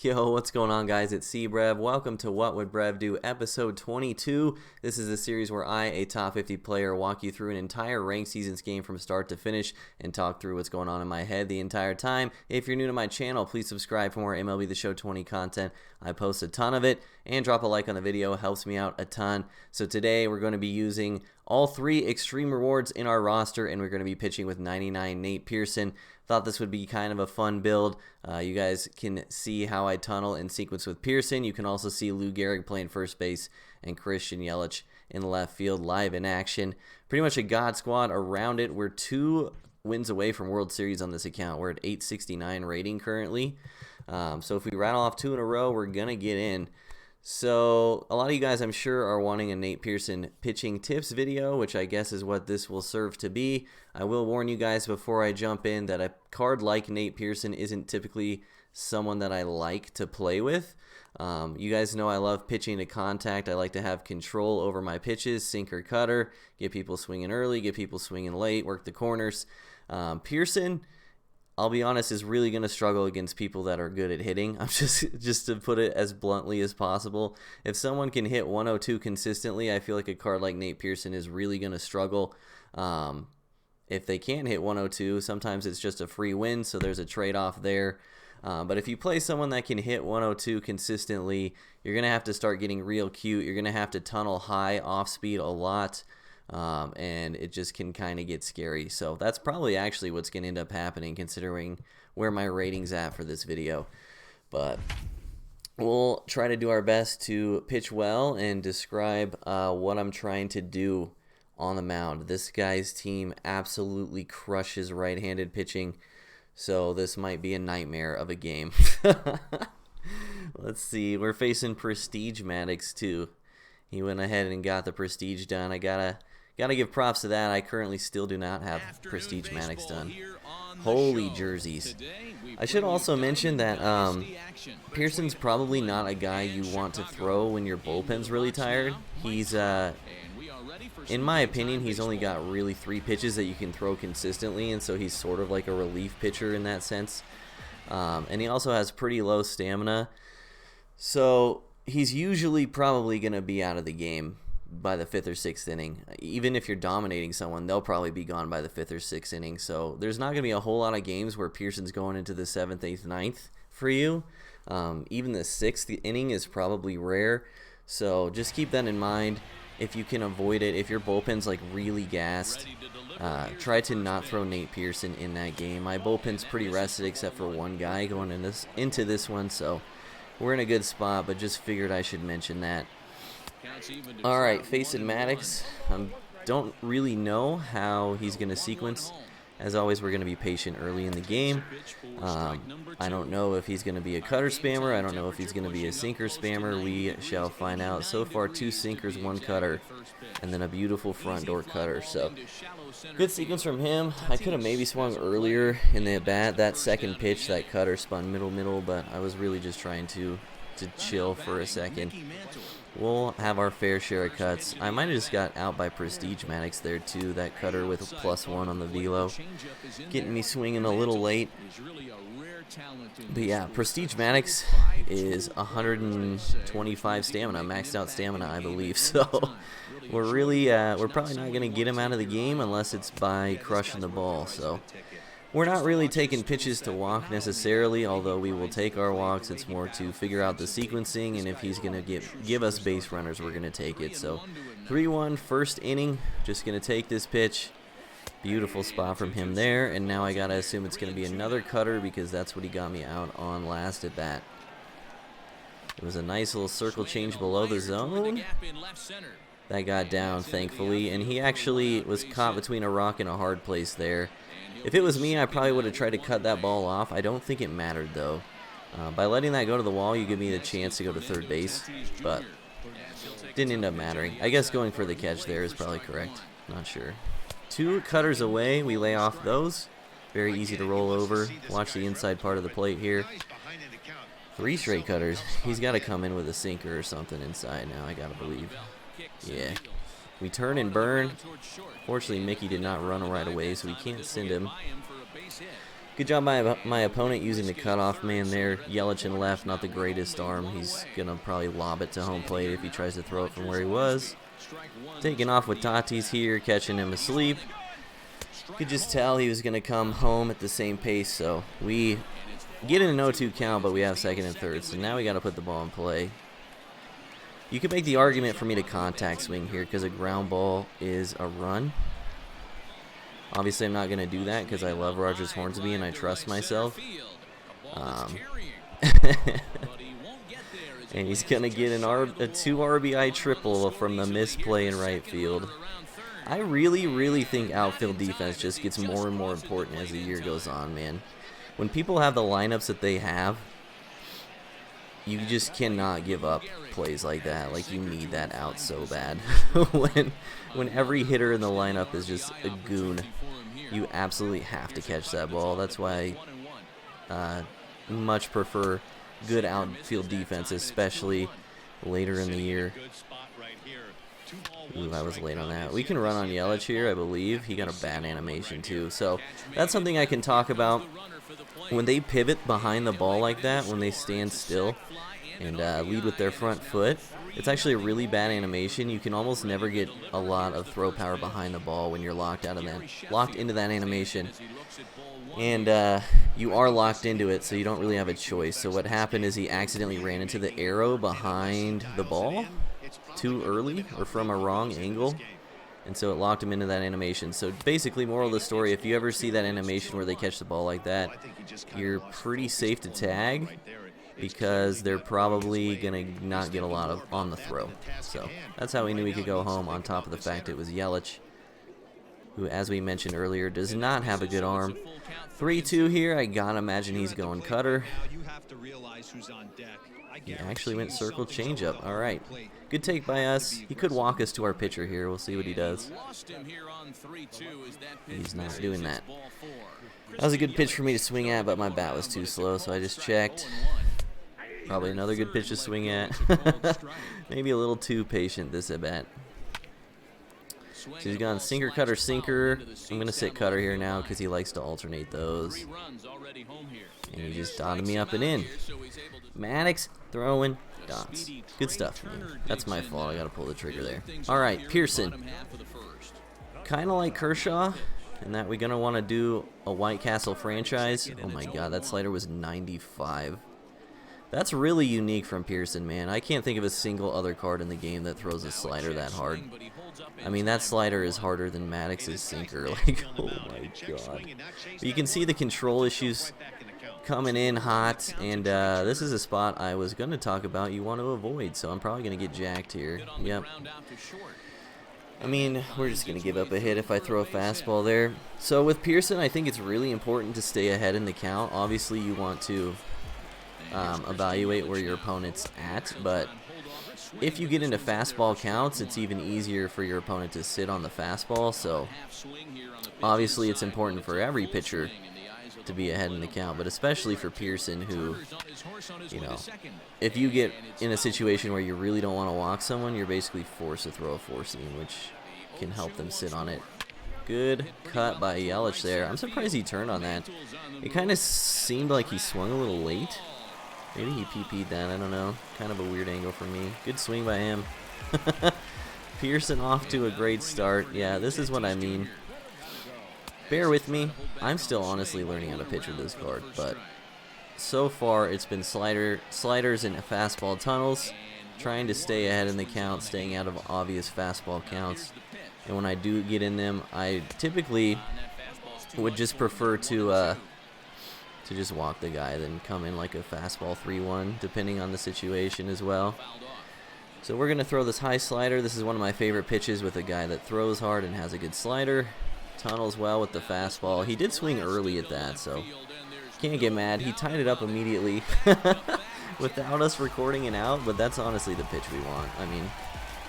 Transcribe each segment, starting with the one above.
Yo, what's going on, guys? It's Brev. Welcome to What Would Brev Do, episode 22. This is a series where I, a top 50 player, walk you through an entire ranked seasons game from start to finish and talk through what's going on in my head the entire time. If you're new to my channel, please subscribe for more MLB The Show 20 content. I post a ton of it, and drop a like on the video. It helps me out a ton. So today we're going to be using all three extreme rewards in our roster, and we're going to be pitching with 99 Nate Pearson. Thought this would be kind of a fun build. You guys can see how I tunnel in sequence with Pearson. You can also see Lou Gehrig playing first base and Christian Yelich in left field live in action. Pretty much a god squad around it. We're 2 wins away from World Series on this account. We're at 869 rating currently. So if we rattle off 2 in a row, we're going to get in. So a lot of you guys, I'm sure, are wanting a Nate Pearson pitching tips video, which I guess is what this will serve to be. I will warn you guys before I jump in that a card like Nate Pearson isn't typically someone that I like to play with. You guys know I love pitching to contact. I like to have control over my pitches, sinker, cutter, get people swinging early, get people swinging late, work the corners. Pearson, I'll be honest, is really going to struggle against people that are good at hitting. I'm just to put it as bluntly as possible. If someone can hit 102 consistently, I feel like a card like Nate Pearson is really going to struggle. If they can't hit 102, sometimes it's just a free win, so there's a trade-off there. But if you play someone that can hit 102 consistently, you're going to have to start getting real cute. You're going to have to tunnel high off speed a lot. And it just can kind of get scary. So that's probably actually what's going to end up happening, considering where my rating's at for this video. But we'll try to do our best to pitch well and describe what I'm trying to do on the mound. This guy's team absolutely crushes right-handed pitching, so this might be a nightmare of a game. Let's see. We're facing Prestige Maddox too. He went ahead and got the Prestige done. I gotta give props to that. I currently still do not have Prestige Maddox done. Holy jerseys. I should also mention that Pearson's probably not a guy you want to throw when your bullpen's really tired. He's, in my opinion, he's only got really 3 pitches that you can throw consistently, and so he's sort of like a relief pitcher in that sense. And he also has pretty low stamina. So he's usually probably going to be out of the game by the 5th or 6th inning. Even if you're dominating someone, they'll probably be gone by the 5th or 6th inning. So there's not going to be a whole lot of games where Pearson's going into the 7th, 8th, 9th for you. Even the 6th inning is probably rare. So just keep that in mind if you can avoid it. If your bullpen's like really gassed, try to not throw Nate Pearson in that game. My bullpen's pretty rested except for one guy going into this one, so we're in a good spot, but just figured I should mention that. All right, facing Maddox. Don't really know how he's going to sequence. As always, we're going to be patient early in the game. I don't know if he's going to be a cutter spammer. I don't know if he's going to be a sinker spammer. We shall find out. So far, 2 sinkers, 1 cutter, and then a beautiful front door cutter. So good sequence from him. I could have maybe swung earlier in the at-bat. That second pitch, that cutter spun middle, but I was really just trying to chill for a second. We'll have our fair share of cuts. I might have just got out by Prestige Maddox there too. That cutter with a +1 on the velo, getting me swinging a little late. But yeah, Prestige Maddox is 125 stamina, maxed out stamina, I believe. So we're probably not going to get him out of the game unless it's by crushing the ball. So we're not really taking pitches to walk necessarily, although we will take our walks. It's more to figure out the sequencing, and if he's going to give us base runners, we're going to take it. So 3-1, first inning, just going to take this pitch. Beautiful spot from him there, and now I got to assume it's going to be another cutter because that's what he got me out on last at bat. It was a nice little circle change below the zone. That got down, thankfully, and he actually was caught between a rock and a hard place there. If it was me, I probably would have tried to cut that ball off. I don't think it mattered, though. By letting that go to the wall, you give me the chance to go to third base, but didn't end up mattering. I guess going for the catch there is probably correct. Not sure. 2 cutters away. We lay off those. Very easy to roll over. Watch the inside part of the plate here. 3 straight cutters. He's got to come in with a sinker or something inside now, I got to believe. Yeah. We turn and burn. Fortunately, Mickey did not run right away, so we can't send him. Good job by my opponent using the cutoff man there. Yelich in left, not the greatest arm. He's going to probably lob it to home plate if he tries to throw it from where he was. Taking off with Tatis here, catching him asleep. Could just tell he was going to come home at the same pace, so we get in an 0-2 count, but we have second and third, so now we got to put the ball in play. You could make the argument for me to contact swing here because a ground ball is a run. Obviously, I'm not going to do that because I love Rogers Hornsby and I trust myself. And he's going to get a 2 RBI triple from the misplay in right field. I really think outfield defense just gets more and more important as the year goes on, man. When people have the lineups that they have, you just cannot give up plays like that. Like, you need that out so bad. when every hitter in the lineup is just a goon, you absolutely have to catch that ball. That's why I much prefer good outfield defense, especially later in the year. Ooh, I was late on that. We can run on Yelich here, I believe. He got a bad animation, too. So that's something I can talk about. When they pivot behind the ball like that, when they stand still and lead with their front foot, it's actually a really bad animation. You can almost never get a lot of throw power behind the ball when you're locked into that animation. And you are locked into it, so you don't really have a choice. So what happened is he accidentally ran into the arrow behind the ball too early or from a wrong angle, and so it locked him into that animation. So basically, moral of the story, if you ever see that animation where they catch the ball like that, you're pretty safe to tag because they're probably going to not get a lot of on the throw. So that's how we knew we could go home, on top of the fact it was Yelich, who, as we mentioned earlier, does not have a good arm. 3-2 here. I gotta imagine he's going cutter. He actually went circle changeup. All right. Good take by us. He could walk us to our pitcher here. We'll see what he does. He's not doing that. That was a good pitch for me to swing at, but my bat was too slow, so I just checked. Probably another good pitch to swing at. Maybe a little too patient this at bat. So he's gone sinker, cutter, sinker. I'm going to sit cutter here now because he likes to alternate those. And he just dotted me up and in. Maddox throwing dots. Good stuff, man. That's my fault. I got to pull the trigger there. All right, Pearson. Kind of like Kershaw in that we're going to want to do a White Castle franchise. Oh, my God. That slider was 95. That's really unique from Pearson, man. I can't think of a single other card in the game that throws a slider that hard. I mean, that slider is harder than Maddox's sinker. Like, oh my God. But you can see the control issues coming in hot, and this is a spot I was going to talk about you want to avoid, so I'm probably going to get jacked here. Yep. I mean, we're just going to give up a hit if I throw a fastball there. So with Pearson, I think it's really important to stay ahead in the count. Obviously, you want to evaluate where your opponent's at, but if you get into fastball counts, it's even easier for your opponent to sit on the fastball. So obviously it's important for every pitcher to be ahead in the count, but especially for Pearson, who, you know, if you get in a situation where you really don't want to walk someone, you're basically forced to throw a four seam, which can help them sit on it. Good cut by Yelich there. I'm surprised he turned on that. It kind of seemed like he swung a little late. Maybe he PP'd that, I don't know. Kind of a weird angle for me. Good swing by him. Pearson off to a great start. Yeah, this is what I mean. Bear with me. I'm still honestly learning how to pitch with this card, but so far it's been sliders and fastball tunnels, trying to stay ahead in the count, staying out of obvious fastball counts. And when I do get in them, I typically would just prefer to just walk the guy, then come in like a fastball 3-1, depending on the situation as well. So we're going to throw this high slider. This is one of my favorite pitches with a guy that throws hard and has a good slider. Tunnels well with the fastball. He did swing early at that, so can't get mad. He tied it up immediately without us recording it out, but that's honestly the pitch we want. I mean,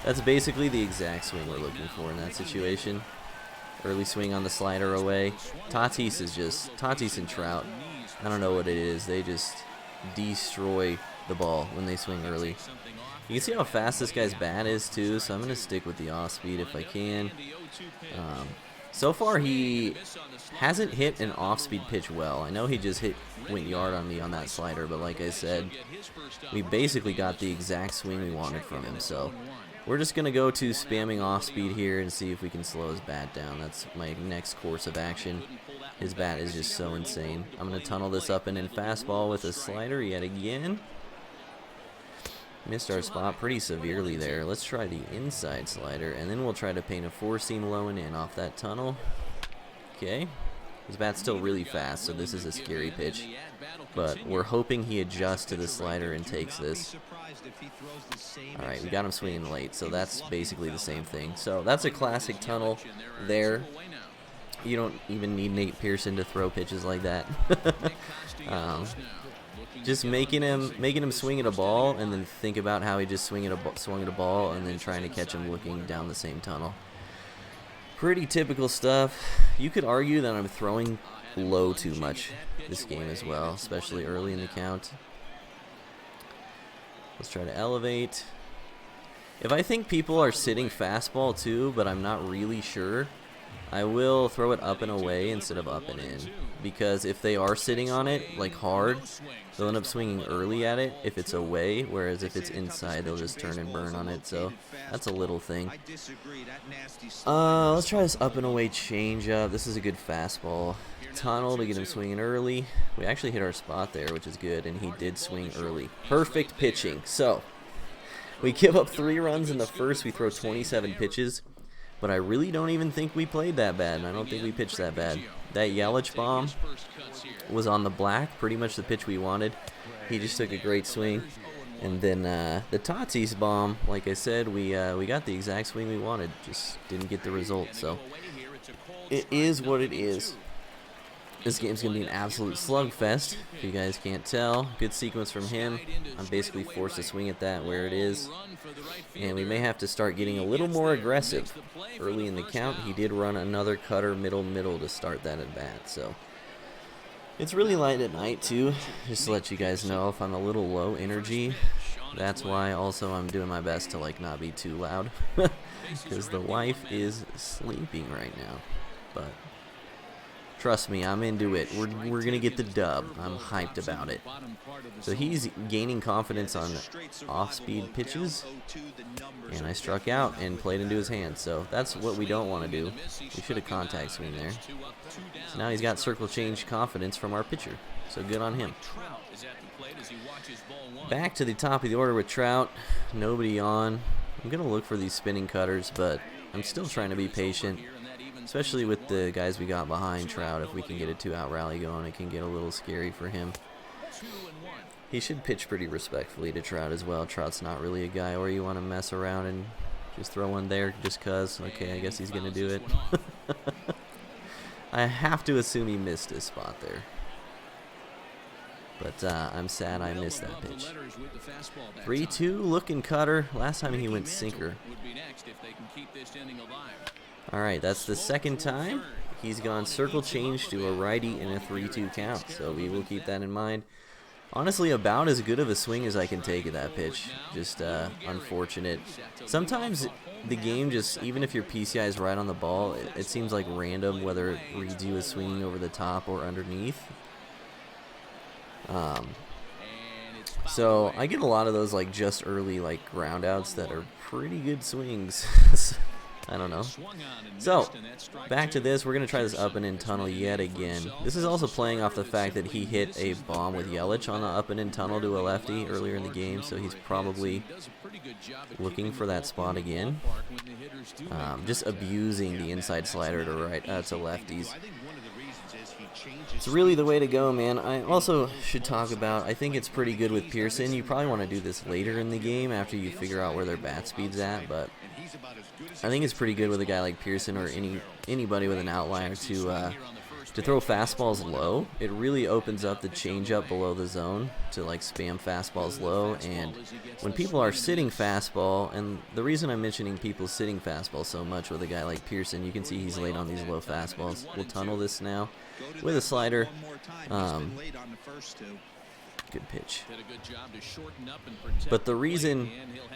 that's basically the exact swing we're looking for in that situation. Early swing on the slider away. Tatis and Trout, I don't know what it is. They just destroy the ball when they swing early. You can see how fast this guy's bat is too, so I'm going to stick with the off speed if I can. So far, he hasn't hit an off-speed pitch well. I know he just went yard on me on that slider, but like I said, we basically got the exact swing we wanted from him. So we're just going to go to spamming off-speed here and see if we can slow his bat down. That's my next course of action. His bat is just so insane. I'm going to tunnel this up and in fastball with a slider yet again. Missed our spot pretty severely there. Let's try the inside slider, and then we'll try to paint a four-seam low and in off that tunnel. Okay. His bat's still really fast, so this is a scary pitch. But we're hoping he adjusts to the slider and takes this. Alright, we got him swinging late, so that's basically the same thing. So that's a classic tunnel there. You don't even need Nate Pearson to throw pitches like that. Just making him swing at a ball, and then think about how he just swung at a ball, and then trying to catch him looking down the same tunnel. Pretty typical stuff. You could argue that I'm throwing low too much this game as well, especially early in the count. Let's try to elevate. If I think people are sitting fastball too, but I'm not really sure, I will throw it up and away instead of up and in, because if they are sitting on it like hard, they'll end up swinging early at it if it's away, whereas if it's inside, they'll just turn and burn on it. So that's a little thing. Let's try this up and away changeup. This is a good fastball. Tunnel to get him swinging early. We actually hit our spot there, which is good, and he did swing early. Perfect pitching. So we give up 3 runs in the first. We throw 27 pitches. But I really don't even think we played that bad, and I don't think we pitched that bad. That Yelich bomb was on the black, pretty much the pitch we wanted. He just took a great swing. And then the Tatis bomb, like I said, we got the exact swing we wanted, just didn't get the result. So it is what it is. This game's going to be an absolute slugfest, if you guys can't tell. Good sequence from him. I'm basically forced to swing at that where it is. And we may have to start getting a little more aggressive. Early in the count, he did run another cutter middle to start that at bat. So it's really light at night too, just to let you guys know if I'm a little low energy. That's why also I'm doing my best to like not be too loud, because the wife is sleeping right now. But trust me, I'm into it. We're going to get the dub. I'm hyped about it. So he's gaining confidence on off-speed pitches. And I struck out and played into his hands. So that's what we don't want to do. We should have contact swing there. So now he's got circle change confidence from our pitcher. So good on him. Back to the top of the order with Trout. Nobody on. I'm going to look for these spinning cutters, but I'm still trying to be patient. Especially with the guys we got behind Trout. If we can get a 2-out rally going, it can get a little scary for him. He should pitch pretty respectfully to Trout as well. Trout's not really a guy where you want to mess around and just throw one there just cause. Okay, I guess he's going to do it. I have to assume he missed his spot there. But I'm sad I missed that pitch. 3-2 looking cutter. Last time he went sinker. Alright, that's the second time he's gone circle change to a righty in a 3-2 count, so we will keep that in mind. Honestly, about as good of a swing as I can take at that pitch. Just unfortunate. Sometimes the game just, even if your PCI is right on the ball, it seems like random whether it reads you as swinging over the top or underneath. So I get a lot of those like just early like ground outs that are pretty good swings. I don't know. So, back to this. We're going to try this up and in tunnel yet again. This is also playing off the fact that he hit a bomb with Yelich on the up and in tunnel to a lefty earlier in the game, so he's probably looking for that spot again. Just abusing the inside slider to lefties. It's really the way to go, man. I also should talk about, I think it's pretty good with Pearson. You probably want to do this later in the game after you figure out where their bat speed's at, but I think it's pretty good with a guy like Pearson or anybody with an outlier to throw fastballs low. It really opens up the changeup below the zone to like spam fastballs low. And when people are sitting fastball, and the reason I'm mentioning people sitting fastball so much with a guy like Pearson, you can see he's late on these low fastballs. We'll tunnel this now with a slider. good pitch. But the reason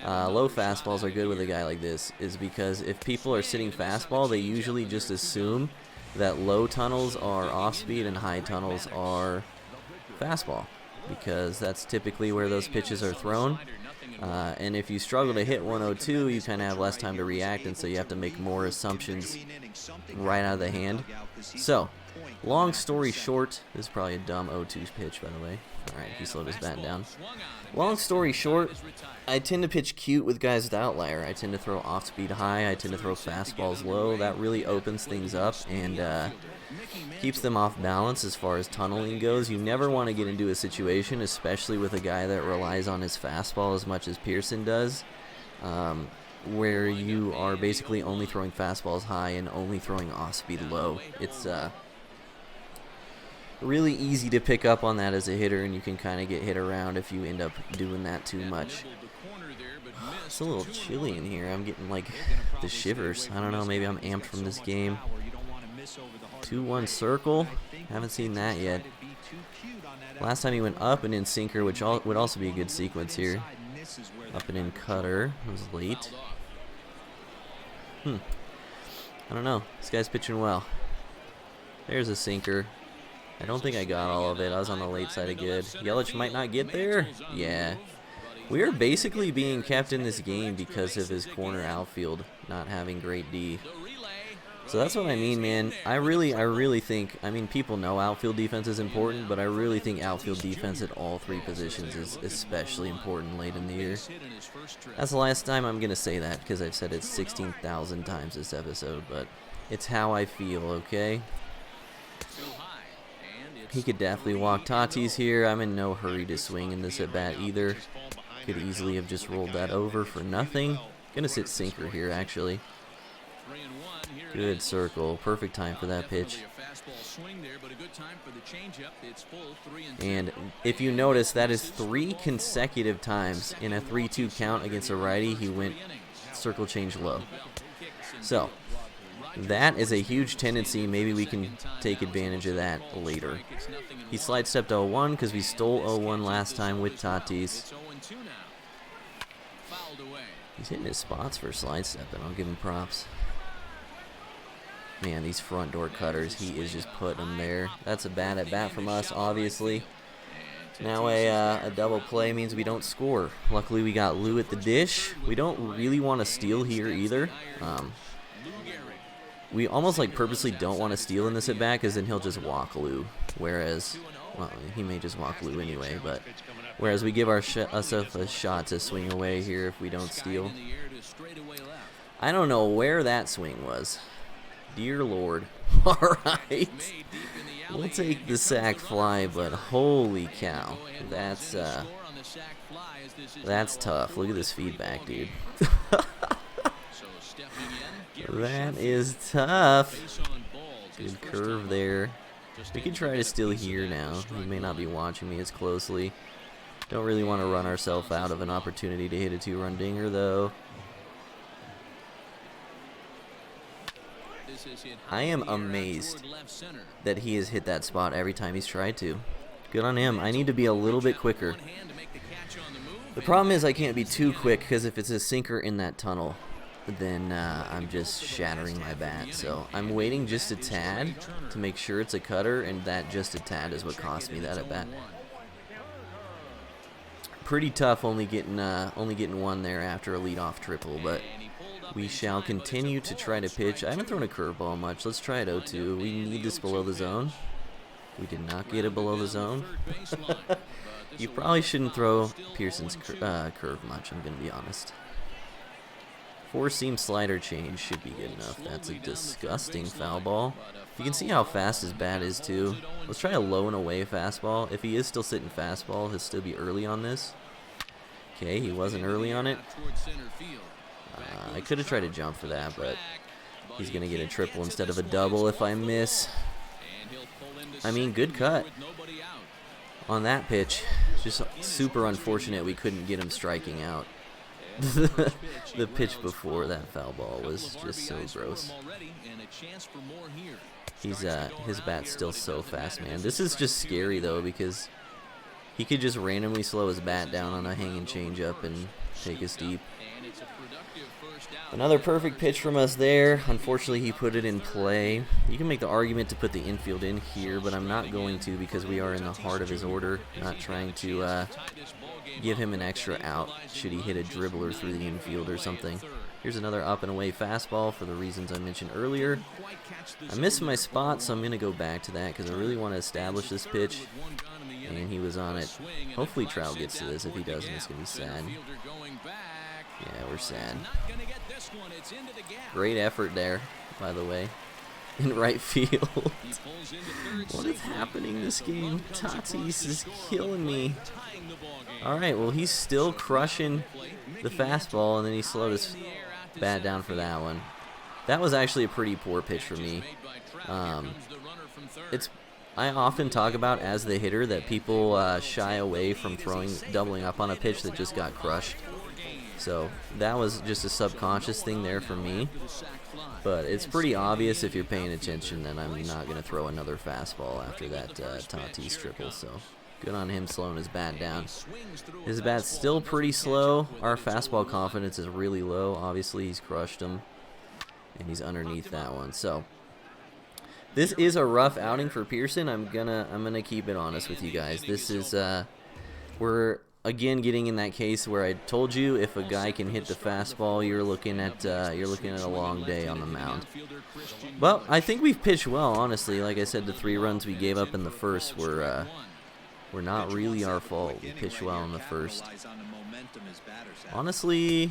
low fastballs are good with a guy like this is because if people are sitting fastball, they usually just assume that low tunnels are off speed and high tunnels are fastball, because that's typically where those pitches are thrown. And if you struggle to hit 102, you kind of have less time to react, and so you have to make more assumptions right out of the hand. So, long story short, this is probably a dumb 0-2 pitch, by the way. Alright, he slowed his bat down. Long story short, I tend to pitch cute with guys with outlier. I tend to throw off speed high, I tend to throw fastballs low. That really opens things up and keeps them off balance as far as tunneling goes. You never want to get into a situation, especially with a guy that relies on his fastball as much as Pearson does, where you are basically only throwing fastballs high and only throwing off speed low. It's really easy to pick up on that as a hitter, and you can kind of get hit around if you end up doing that too much. It's a little chilly in here. I'm getting like the shivers. I don't know, maybe I'm amped from this game. 2-1 circle. Haven't seen that yet. Last time he went up and in sinker, which would also be a good sequence here. Up and in cutter. It was late. I don't know. This guy's pitching well. There's a sinker. I don't think I got all of it. I was on the late side of good. Yelich might not get there. Yeah. We are basically being kept in this game because of his corner outfield not having great D. So that's what I mean, man. I really think, I mean, people know outfield defense is important, but I really think outfield defense at all three positions is especially important late in the year. That's the last time I'm going to say that, because I've said it 16,000 times this episode, but it's how I feel, okay? He could definitely walk Tatis here. I'm in no hurry to swing in this at bat either. Could easily have just rolled that over for nothing. Gonna sit sinker here, actually. Good circle. Perfect time for that pitch. And if you notice, that is 3 consecutive times in a 3-2 count against a righty he went circle change low. So that is a huge tendency. Maybe we can take advantage of that later. He slide stepped 0-1 because we stole 0-1 last time with Tatis. He's hitting his spots for slide stepping. I'll give him props. Man, these front door cutters, he is just putting them there. That's a bad at bat from us, obviously. Now a double play means we don't score. Luckily, we got Lou at the dish. We don't really want to steal here either. We almost like purposely don't want to steal in this at bat because then he'll just walk Lou. Whereas, well, he may just walk Lou anyway, but whereas we give ourselves a shot to swing away here if we don't steal. I don't know where that swing was. Dear Lord. Alright. We'll take the sac fly, but holy cow. That's tough. Look at this feedback, dude. That is tough. Good curve there. We can try to steal here now. He may not be watching me as closely. Don't really want to run ourselves out of an opportunity to hit a 2-run dinger, though. I am amazed that he has hit that spot every time he's tried to. Good on him. I need to be a little bit quicker. The problem is I can't be too quick because if it's a sinker in that tunnel, then I'm just shattering my bat. So I'm waiting just a tad to make sure it's a cutter, and that just a tad is what cost me that at bat. Pretty tough only getting one there after a leadoff triple, but we shall continue to try to pitch. I haven't thrown a curveball much. Let's try it 0-2. We need this below the zone. We did not get it below the zone. You probably shouldn't throw Pearson's curve much, I'm going to be honest. 4-seam slider change should be good enough. That's a disgusting foul ball. You can see how fast his bat is, too. Let's try a low and away fastball. If he is still sitting fastball, he'll still be early on this. Okay, he wasn't early on it. I could have tried to jump for that, but he's going to get a triple instead of a double if I miss. I mean, good cut on that pitch. Just super unfortunate we couldn't get him striking out. The pitch before that foul ball was just so gross. His bat's still so fast, man. This is just scary, though, because He could just randomly slow his bat down on a hanging changeup and take us deep. Another perfect pitch from us there. Unfortunately, he put it in play. You can make the argument to put the infield in here, but I'm not going to because we are in the heart of his order. Not trying to give him an extra out should he hit a dribbler through the infield or something. Here's another up and away fastball for the reasons I mentioned earlier. I missed my spot, so I'm going to go back to that because I really want to establish this pitch. And he was on it. Hopefully Trout gets to this. If he doesn't, it's going to be sad. Yeah, we're sad. Great effort there, by the way, in right field. What is happening this game? Tatis is killing me. Alright, well, he's still crushing the fastball, and then he slowed his bat down for that one. That was actually a pretty poor pitch for me. I often talk about, as the hitter, that people shy away from doubling up on a pitch that just got crushed. So that was just a subconscious thing there for me. But it's pretty obvious if you're paying attention that I'm not going to throw another fastball after that Tatis triple. So good on him slowing his bat down. His bat's still pretty slow. Our fastball confidence is really low. Obviously, he's crushed him, and he's underneath that one. So this is a rough outing for Pearson. I'm gonna keep it honest with you guys. This is we're again getting in that case where I told you if a guy can hit the fastball, you're looking at a long day on the mound. Well, I think we've pitched well, honestly. Like I said, the 3 runs we gave up in the first were not really our fault. We pitched well in the first. Honestly,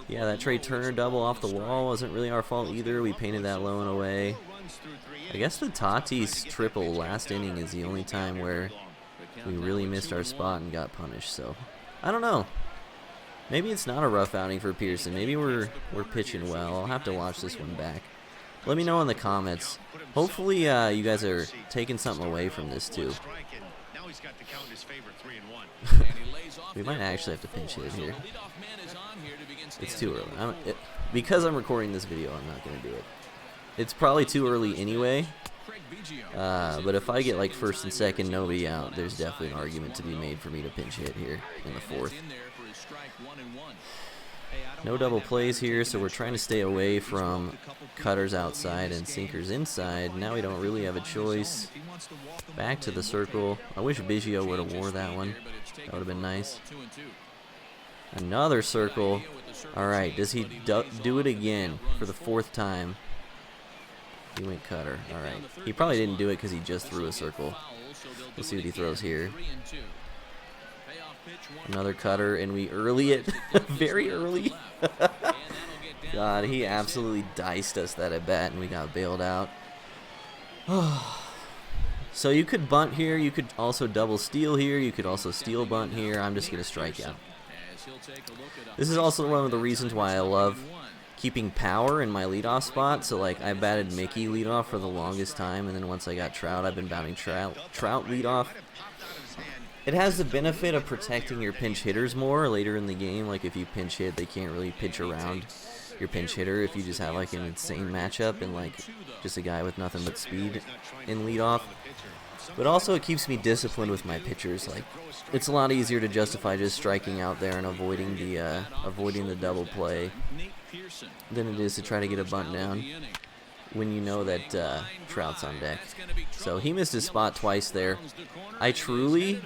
yeah, that Trey Turner double off the wall wasn't really our fault either. We painted that low and away. I guess the Tatis triple last inning is the only time where we really missed our spot and got punished. So I don't know. Maybe it's not a rough outing for Pearson. Maybe we're pitching well. I'll have to watch this one back. Let me know in the comments. Hopefully you guys are taking something away from this too. We might actually have to pinch hit here. It's too early. Because I'm recording this video, I'm not going to do it. It's probably too early anyway. But if I get like first and second, nobody out, there's definitely an argument to be made for me to pinch hit here in the 4th. No double plays here, so we're trying to stay away from cutters outside and sinkers inside. Now we don't really have a choice. Back to the circle. I wish Biggio would have wore that one. That would have been nice. Another circle. Alright, does he do it again for the 4th time? He went cutter. Alright. He probably didn't do it because he just threw a circle. We'll see what he throws here. Another cutter, and we early it. Very early. God, he absolutely diced us that at bat, and we got bailed out. So you could bunt here. You could also double steal here. You could also steal bunt here. I'm just going to strike out. This is also one of the reasons why I love keeping power in my leadoff spot. So like I batted Mickey leadoff for the longest time, and then once I got Trout, I've been batting Trout leadoff. It has the benefit of protecting your pinch hitters more later in the game. Like if you pinch hit, they can't really pitch around your pinch hitter if you just have like an insane matchup and like just a guy with nothing but speed in leadoff. But also it keeps me disciplined with my pitchers. Like it's a lot easier to justify just striking out there and avoiding the double play than it is to try to get a bunt down when you know that Trout's on deck. So he missed his spot twice there. I truly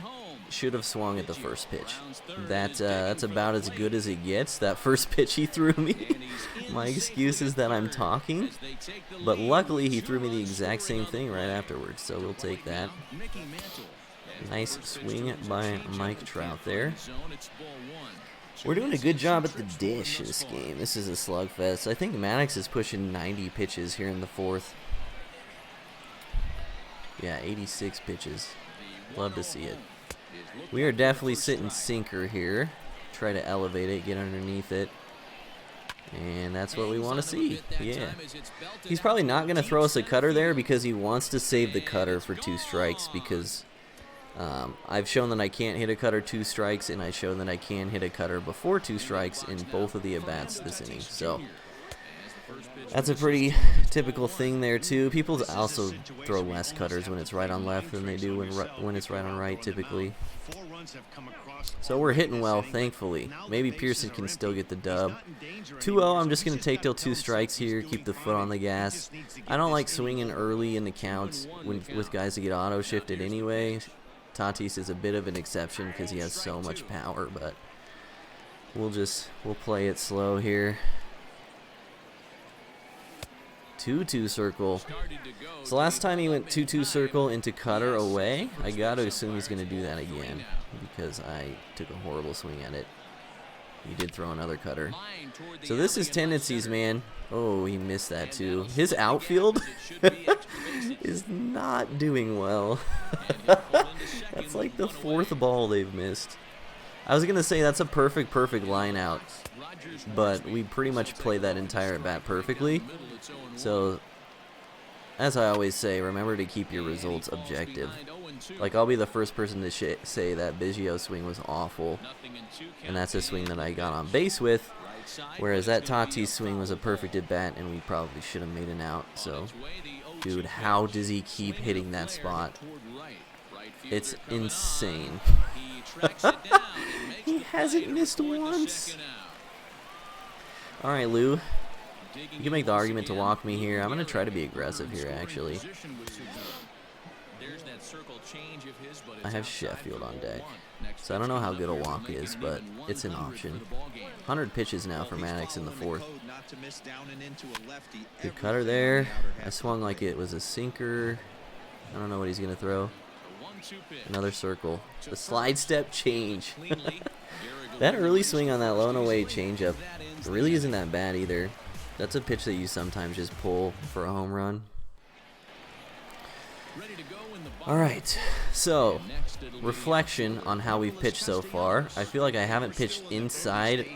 should have swung at the first pitch. That's about as good as it gets. That first pitch he threw me. My excuse is that I'm talking, but luckily he threw me the exact same thing right afterwards, so we'll take that. Nice swing by Mike Trout there. We're doing a good job at the dish this game. This is a slugfest. I think Maddox is pushing 90 pitches here in the 4th. Yeah, 86 pitches. Love to see it. We are definitely sitting sinker here. Try to elevate it, get underneath it. And that's what we want to see. Yeah. He's probably not going to throw us a cutter there because he wants to save the cutter for 2 strikes because I've shown that I can't hit a cutter 2 strikes, and I've shown that I can hit a cutter before 2 strikes in both of the at-bats this inning. So That's a pretty typical thing there too. People also throw less cutters when it's right on left than they do when it's right on right typically. So we're hitting well, thankfully. Maybe Pearson can still get the dub. 2-0, I'm just going to take till 2 strikes here, keep the foot on the gas. I don't like swinging early in the counts with guys that get auto-shifted anyway. Tatis is a bit of an exception because he has so much power, but we'll play it slow here. 2-2 circle. So last time he went 2-2 circle into cutter away. I gotta assume he's gonna do that again because I took a horrible swing at it. He did throw another cutter. So this is tendencies, man. Oh, he missed that too. His outfield is not doing well. That's like the 4th ball they've missed. I was gonna say that's a perfect line out, but we pretty much played that entire at bat perfectly. So, as I always say, remember to keep your results objective. Like, I'll be the first person to say that Biggio swing was awful, and that's a swing that I got on base with, whereas that Tatis swing was a perfect at bat, and we probably should have made an out. So, dude, how does he keep hitting that spot? It's insane. He hasn't missed once. All right, Lou. You can make the argument to walk me here. I'm going to try to be aggressive here, actually. I have Sheffield on deck. So I don't know how good a walk is, but it's an option. 100 pitches now for Maddox in the 4th. Good cutter there. I swung like it was a sinker. I don't know what he's going to throw. Another circle. The slide step change. That early swing on that low and away changeup really isn't that bad either. That's a pitch that you sometimes just pull for a home run. Alright, so reflection on how we've pitched so far. I feel like I haven't pitched inside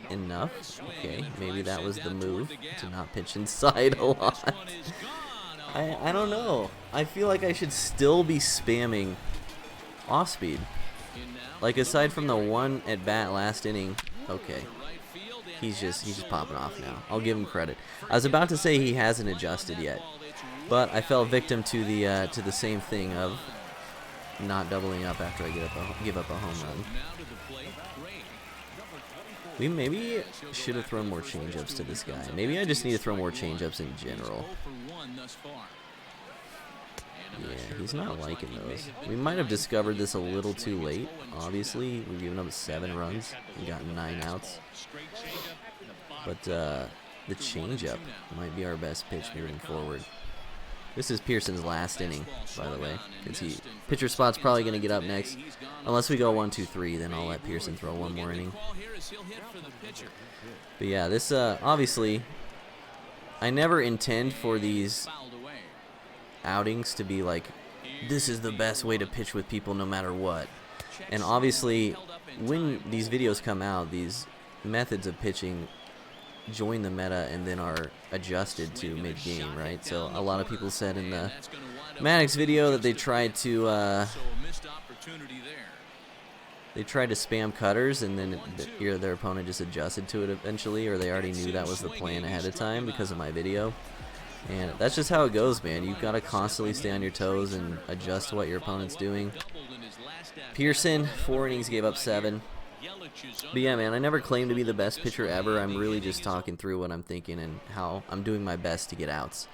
enough. Okay, maybe that was the move, to not pitch inside a lot. I don't know. I feel like I should still be spamming off speed. Like, aside from the one at bat last inning, okay. He's just popping off now. I'll give him credit. I was about to say he hasn't adjusted yet, but I fell victim to the same thing of not doubling up after I give up a home run. We maybe should have thrown more changeups to this guy. Maybe I just need to throw more changeups in general. Yeah, he's not liking those. We might have discovered this a little too late. Obviously, we've given up 7 runs and gotten 9 outs. But the changeup might be our best pitch moving forward. This is Pearson's last inning, by the way, because pitcher spot's probably going to get up next. Unless we go 1-2-3, then I'll let Pearson throw one more inning. But yeah, this obviously, I never intend for these outings to be like, this is the best way to pitch with people no matter what. And obviously, when these videos come out, these methods of pitching join the meta and then are adjusted to mid-game, right? So a lot of people said in the Maddox video that they tried to spam cutters and then their opponent just adjusted to it eventually, or they already knew that was the plan ahead of time because of my video. And that's just how it goes, man. You've got to constantly stay on your toes and adjust to what your opponent's doing. Pearson, 4 innings, gave up 7. But yeah, man, I never claimed to be the best pitcher ever. I'm really just talking through what I'm thinking and how I'm doing my best to get outs.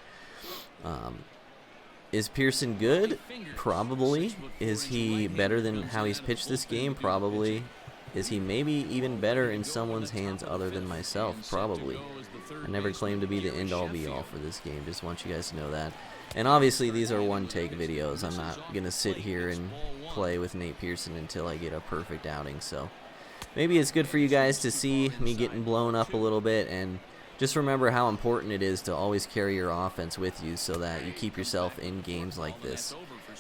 Is Pearson good? Probably. Is he better than how he's pitched this game? Probably. Is he maybe even better in someone's hands other than myself? Probably. I never claimed to be the end-all be-all for this game. Just want you guys to know that. And obviously, these are one-take videos. I'm not going to sit here and play with Nate Pearson until I get a perfect outing. So maybe it's good for you guys to see me getting blown up a little bit. And just remember how important it is to always carry your offense with you so that you keep yourself in games like this.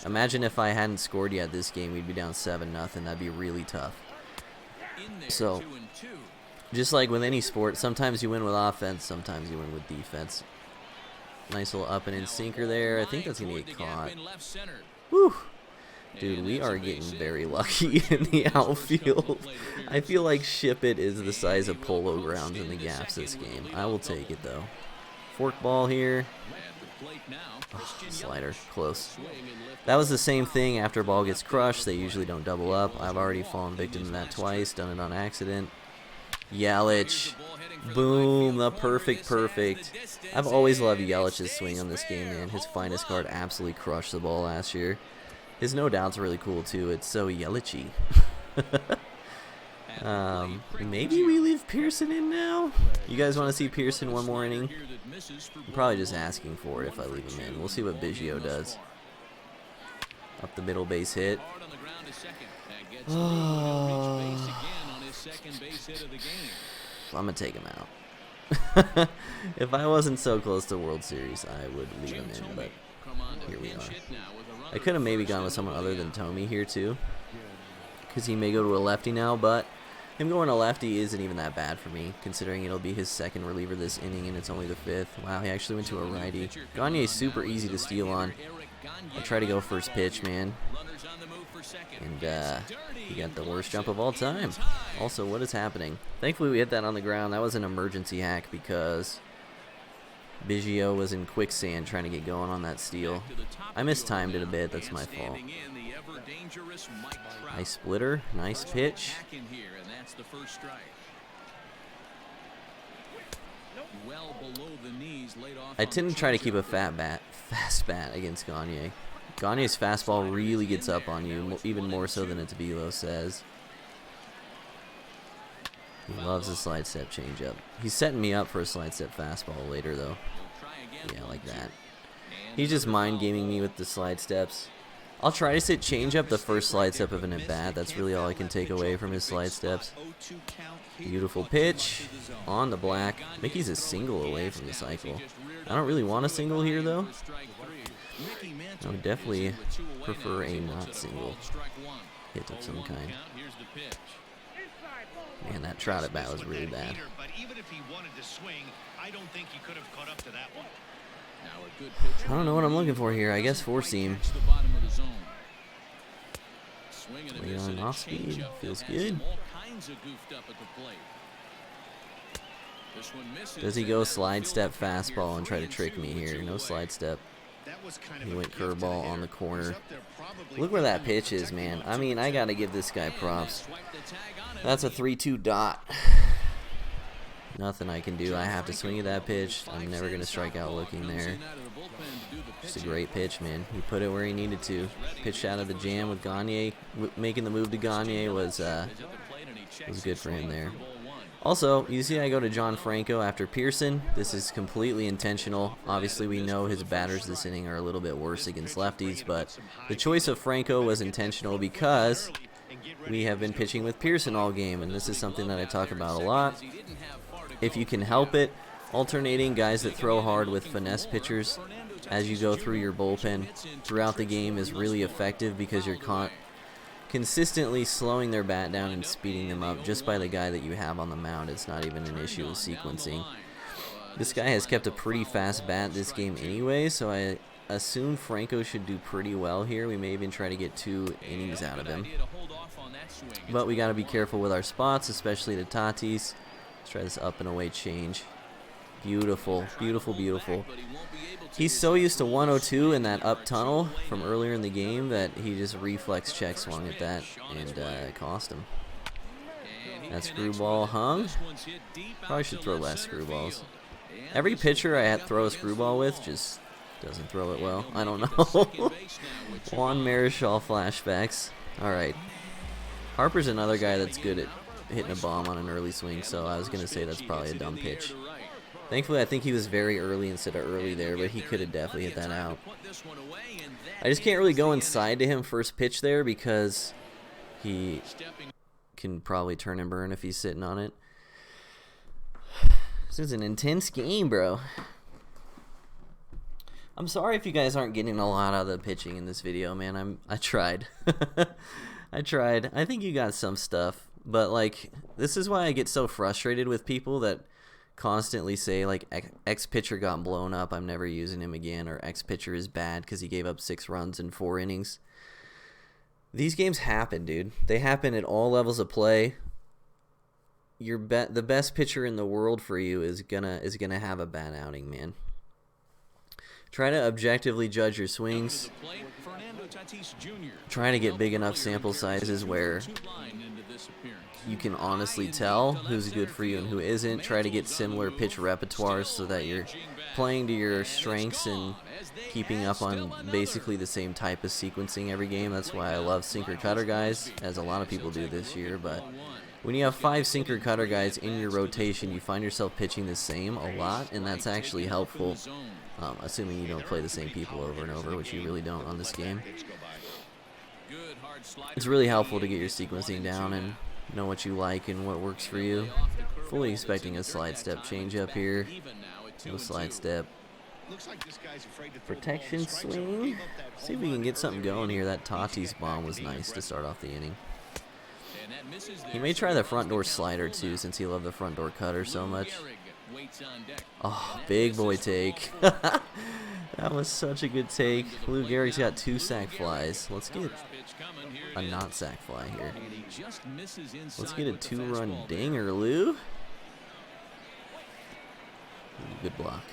Imagine if I hadn't scored yet this game, we'd be down 7-0. That'd be really tough. So, just like with any sport, sometimes you win with offense, sometimes you win with defense. Nice little up and in sinker there. I think that's going to get caught. Whew. Dude, we are getting very lucky in the outfield. I feel like Ship It is the size of polo grounds in the gaps this game. I will take it, though. Fork ball here. Oh, slider, close. That was the same thing after ball gets crushed. They usually don't double up. I've already fallen victim to that twice, done it on accident. Yelich. Boom, the perfect. I've always loved Yelich's swing on this game, man. His finest card absolutely crushed the ball last year. His no doubt's really cool, too. It's so Yelichy. Maybe we leave Pearson in now? You guys want to see Pearson one more inning? I'm probably just asking for it if I leave him in. We'll see what Biggio does. Up the middle base hit. Oh. I'm going to take him out. If I wasn't so close to World Series, I would leave him in, but here we are. I could have maybe gone with someone other than Tommy here, too, because he may go to a lefty now, but him going to lefty isn't even that bad for me, considering it'll be his second reliever this inning, and it's only the fifth. Wow, he actually went to a righty. Gagne's super easy to steal on. I'll try to go first pitch, man. And he got the worst jump of all time. Also, what is happening? Thankfully, we hit that on the ground. That was an emergency hack because Biggio was in quicksand trying to get going on that steal. I mistimed it a bit. That's my fault. Nice splitter. Nice pitch. I tend to try to keep a fast bat against Gagne. Gagne's fastball really gets up on you, even more so than its velo says. He loves a slide step changeup. He's setting me up for a slide step fastball later, though. Yeah, like that. He's just mind gaming me with the slide steps. I'll try to sit changeup the first slide step of an at bat. That's really all I can take away from his slide steps. Beautiful pitch on the black. Mickey's a single away from the cycle. I don't really want a single here, though. I would definitely prefer a not single hit of some kind. Man, that trot at bat was really bad. I don't know what I'm looking for here. I guess four seam. Lay on off speed. Feels good. Does he go slide step fastball and try to trick me here? No slide step. He went curveball on the corner. Look where that pitch is, man. I mean, I got to give this guy props. That's a 3-2 dot. Nothing I can do. I have to swing at that pitch. I'm never going to strike out looking there. Just a great pitch, man. He put it where he needed to. Pitched out of the jam with Gagne. Making the move to Gagne was good for him there. Also, you see I go to John Franco after Pearson. This is completely intentional. Obviously, we know his batters this inning are a little bit worse against lefties, but the choice of Franco was intentional because we have been pitching with Pearson all game, and this is something that I talk about a lot. If you can help it, alternating guys that throw hard with finesse pitchers as you go through your bullpen throughout the game is really effective because you're consistently slowing their bat down and speeding them up just by the guy that you have on the mound. It's not even an issue of sequencing. This guy has kept a pretty fast bat this game anyway, so I assume Franco should do pretty well here. We may even try to get 2 innings out of him. But we got to be careful with our spots, especially the Tatis. Let's try this up and away change. Beautiful, beautiful, beautiful. He's so used to 102 in that up tunnel from earlier in the game that he just reflex check swung at that, and it cost him. That screwball hung. Probably should throw less screwballs. Every pitcher I throw a screwball with just doesn't throw it well. I don't know. Juan Marichal flashbacks. All right. Harper's another guy that's good at hitting a bomb on an early swing, so I was going to say that's probably a dumb pitch. Thankfully, I think he was very early instead of early there, but he could have definitely hit that out. I just can't really go inside to him first pitch there because he can probably turn and burn if he's sitting on it. This is an intense game, bro. I'm sorry if you guys aren't getting a lot out of the pitching in this video, man. I tried. I tried. I think you got some stuff, but like this is why I get so frustrated with people that constantly say like X pitcher got blown up, I'm never using him again, or X pitcher is bad because he gave up 6 runs in 4 innings. These games happen, dude. They happen at all levels of play. The best pitcher in the world for you is gonna have a bad outing, man. Try to objectively judge your swings. Try to get big enough sample sizes where you can honestly tell who's good for you and who isn't. Try to get similar pitch repertoires so that you're playing to your strengths and keeping up on basically the same type of sequencing every game. That's why I love sinker cutter guys, as a lot of people do this year. But when you have 5 sinker cutter guys in your rotation, you find yourself pitching the same a lot, and that's actually helpful, assuming you don't play the same people over and over, which you really don't on this game. It's really helpful to get your sequencing down and know what you like and what works for you. Fully expecting a slide step change up here. No slide step. Protection swing. See if we can get something going here. That Tatis bomb was nice to start off the inning. He may try the front door slider too, since he loved the front door cutter so much. Oh, big boy take. That was such a good take. Lou Gehrig's got 2 sac flies. Let's get a not sac fly here. Let's get a 2-run dinger, Lou. Good block.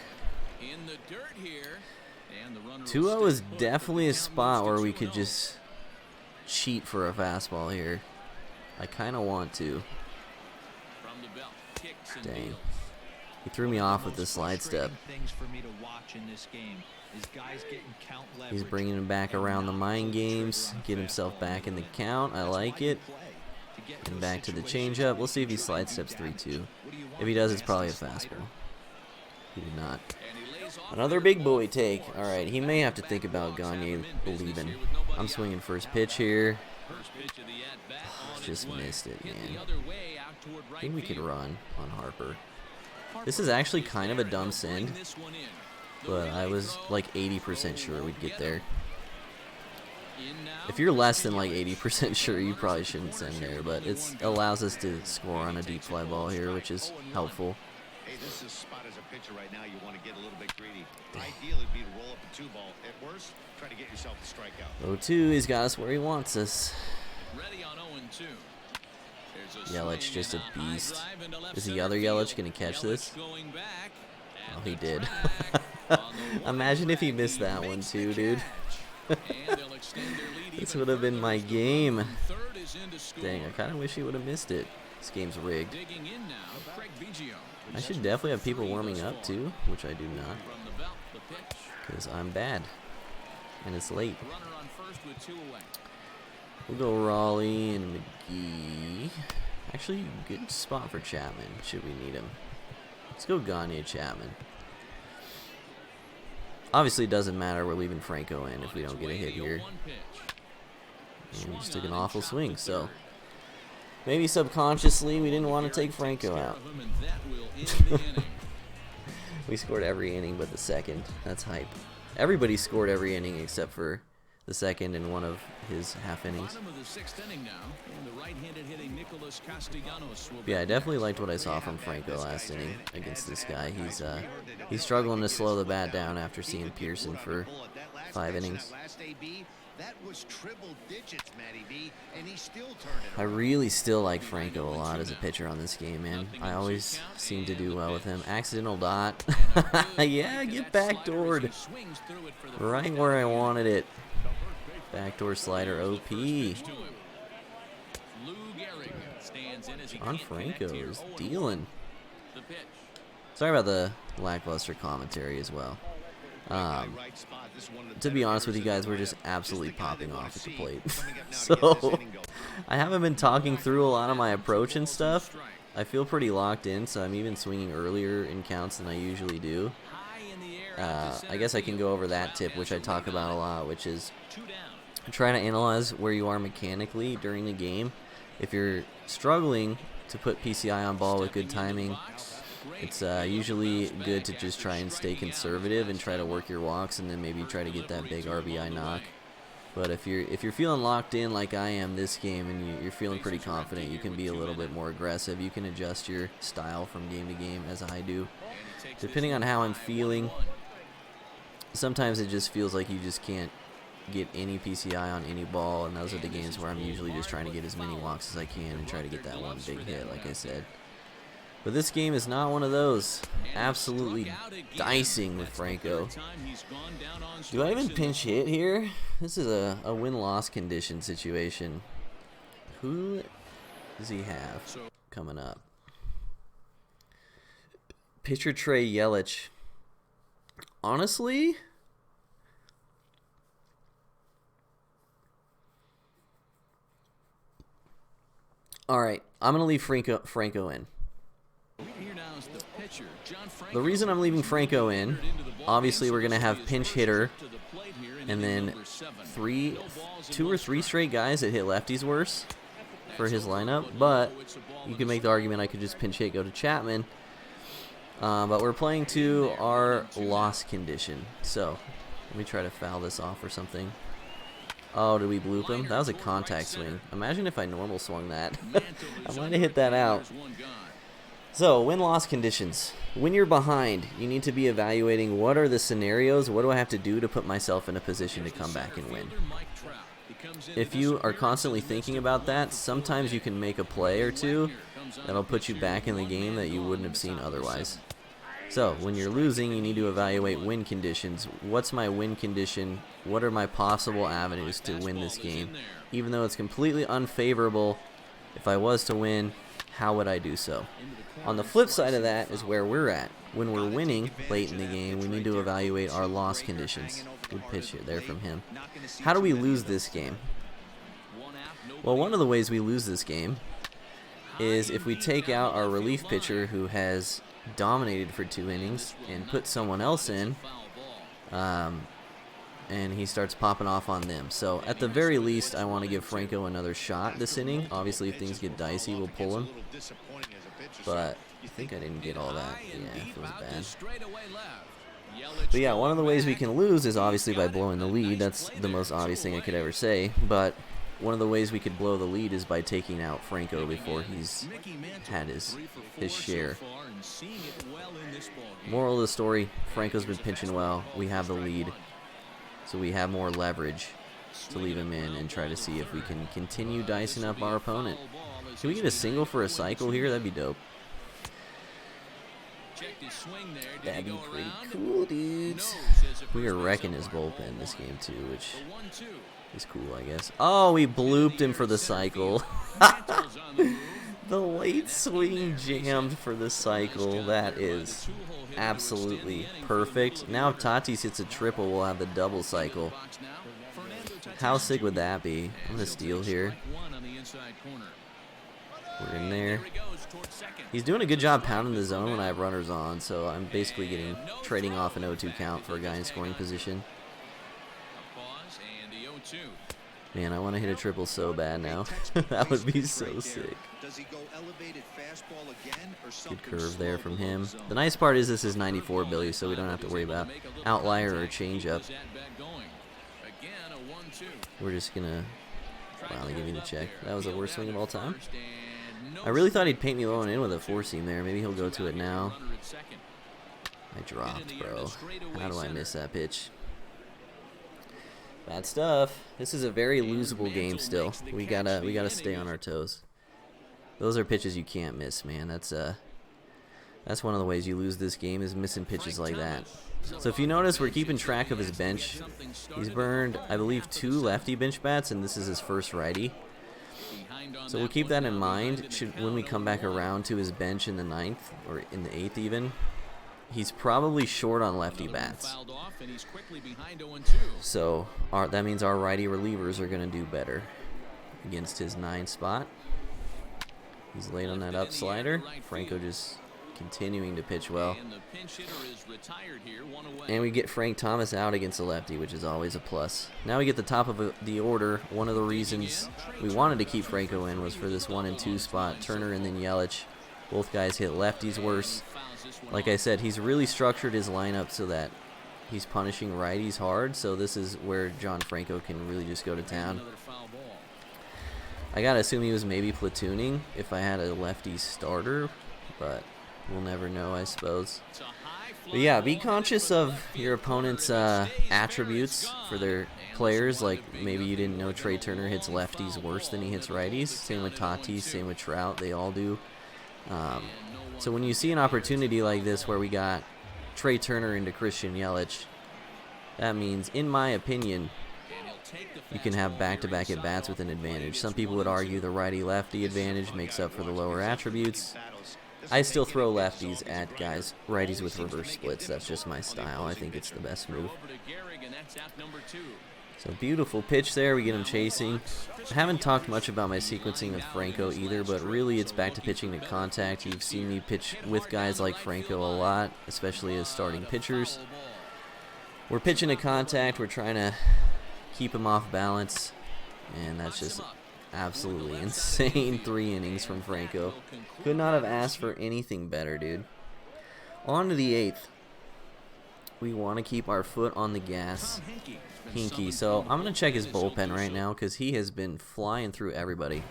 2-0 is definitely a spot where we could just cheat for a fastball here. I kind of want to. Dang. He threw me off with the slide step. He's bringing him back around the mind games. Get himself back in the count. I like it. And back to the changeup. We'll see if he slide steps 3-2. If he does, it's probably a fastball. He did not. Another big boy take. Alright, he may have to think about Gagne leaving. I'm swinging first pitch here. Just missed it, man. I think we could run on Harper. This is actually kind of a dumb send, but I was like 80% sure we'd get there. If you're less than like 80% sure, you probably shouldn't send there, but it allows us to score on a deep fly ball here, which is helpful. Hey, this is spot as a pitcher right now. You want to get a little bit greedy. Ideally, would be to roll up a 2-ball. At worst, try to get yourself a strikeout. 0-2, he's got us where he wants us. Ready on 0-2. Yelich just a beast. Is the other Yelich going to catch this? Oh, he did. Imagine if he missed that one too, dude. This would have been my game. Dang, I kind of wish he would have missed it. This game's rigged. I should definitely have people warming up too, which I do not, because I'm bad and it's late. We'll go Raleigh and McGee. Actually, good spot for Chapman, should we need him. Let's go Gagne Chapman. Obviously, it doesn't matter. We're leaving Franco in if we don't get a hit here. And we just took an awful swing, so maybe subconsciously we didn't want to take Franco out. We scored every inning but the second. That's hype. Everybody scored every inning except for the second and one of his half innings. Yeah, I definitely liked what I saw from Franco last inning against this guy. He's struggling to slow the bat down after seeing Pearson for 5 innings. I really still like Franco a lot as a pitcher on this game, man. I always seem to do well with him. Accidental dot. Yeah, get backdoored. Right where I wanted it. Backdoor slider OP. John Franco is dealing. Sorry about the lackluster commentary as well. To be honest with you guys, we're just absolutely popping off at the plate. So, I haven't been talking through a lot of my approach and stuff. I feel pretty locked in, so I'm even swinging earlier in counts than I usually do. I guess I can go over that tip, which I talk about a lot, which is trying to analyze where you are mechanically during the game. If you're struggling to put PCI on ball with good timing, it's usually good to just try and stay conservative and try to work your walks and then maybe try to get that big RBI knock. But if you're feeling locked in like I am this game and you're feeling pretty confident, you can be a little bit more aggressive. You can adjust your style from game to game, as I do. Depending on how I'm feeling, sometimes it just feels like you just can't get any PCI on any ball, and those are the games where I'm usually just trying to get as many walks as I can and try to get that one big hit, like I said. But this game is not one of those. Absolutely dicing with Franco. Do I even pinch hit here? This is a win-loss condition situation. Who does he have coming up? Pitcher Trey Yelich. Honestly, all right, I'm going to leave Franco in. The reason I'm leaving Franco in, obviously we're going to have pinch hitter and then 2 or 3 straight guys that hit lefties worse for his lineup, but you can make the argument I could just pinch hit, go to Chapman. But we're playing to our loss condition. So let me try to foul this off or something. Oh, did we bloop him? That was a contact swing. Imagine if I normal swung that. I might have hit that out. So, win-loss conditions. When you're behind, you need to be evaluating what are the scenarios, what do I have to do to put myself in a position to come back and win. If you are constantly thinking about that, sometimes you can make a play or two that'll put you back in the game that you wouldn't have seen otherwise. So, when you're losing, you need to evaluate win conditions. What's my win condition? What are my possible avenues to win this game? Even though it's completely unfavorable, if I was to win, how would I do so? On the flip side of that is where we're at. When we're winning late in the game, we need to evaluate our loss conditions. Good pitch here there from him. How do we lose this game? Well, one of the ways we lose this game is if we take out our relief pitcher who has dominated for 2 innings and put someone else in, and he starts popping off on them. So at the very least, I want to give Franco another shot this inning. Obviously, if things get dicey, we'll pull him. But I think I didn't get all that. Yeah, it feels bad. But yeah, one of the ways we can lose is obviously by blowing the lead. That's the most obvious thing I could ever say. But one of the ways we could blow the lead is by taking out Franco before he's had his share. Moral of the story, Franco's been pitching well. We have the lead. So we have more leverage to leave him in and try to see if we can continue dicing up our opponent. Can we get a single for a cycle here? That'd be dope. That'd be pretty cool, dudes. We are wrecking his bullpen this game too, which is cool, I guess. Oh, we blooped him for the cycle. The late swing jammed for the cycle. That is absolutely perfect. Now if Tatis hits a triple, we'll have the double cycle. How sick would that be? I'm going to steal here. We're in there. He's doing a good job pounding the zone when I have runners on, so I'm basically trading off an 0-2 count for a guy in scoring position. Man, I want to hit a triple so bad now. That would be so sick. Good curve there from him. The nice part is this is 94 Billy, so we don't have to worry about outlier or changeup. We're just going to finally give me the check. That was the worst swing of all time. I really thought he'd paint me low and in with a 4-seam there. Maybe he'll go to it now. I dropped, bro. How do I miss that pitch? Bad stuff. This is a very losable game still. We gotta stay on our toes. Those are pitches you can't miss, man. That's one of the ways you lose this game is missing pitches like that. So if you notice, we're keeping track of his bench. He's burned, I believe, 2 lefty bench bats, and this is his first righty. So we'll keep that in mind. When we come back around to his bench in the 9th, or in the 8th even, he's probably short on lefty bats. So that means our righty relievers are going to do better against his 9 spot. He's late on that up slider. Franco just continuing to pitch well. And we get Frank Thomas out against the lefty, which is always a plus. Now we get the top of the order. One of the reasons we wanted to keep Franco in was for this 1 and 2 spot. Turner and then Yelich. Both guys hit lefties worse. Like I said, he's really structured his lineup so that he's punishing righties hard. So this is where John Franco can really just go to town. I gotta assume he was maybe platooning if I had a lefty starter, but we'll never know, I suppose. But yeah, be conscious of your opponent's attributes for their players. Like maybe you didn't know Trey Turner hits lefties worse than he hits righties. Same with Tatis, same with Trout. They all do. So when you see an opportunity like this where we got Trey Turner into Christian Yelich, that means, in my opinion, you can have back-to-back at-bats with an advantage. Some people would argue the righty-lefty advantage makes up for the lower attributes. I still throw lefties at guys, righties with reverse splits. That's just my style. I think it's the best move. So beautiful pitch there. We get him chasing. I haven't talked much about my sequencing with Franco either, but really it's back to pitching to contact. You've seen me pitch with guys like Franco a lot, especially as starting pitchers. We're pitching to contact. We're trying to keep him off balance, and that's just absolutely insane 3 innings from Franco. Could not have asked for anything better, dude. On to the 8th. We want to keep our foot on the gas. Hinkie. So I'm going to check his bullpen right now because he has been flying through everybody.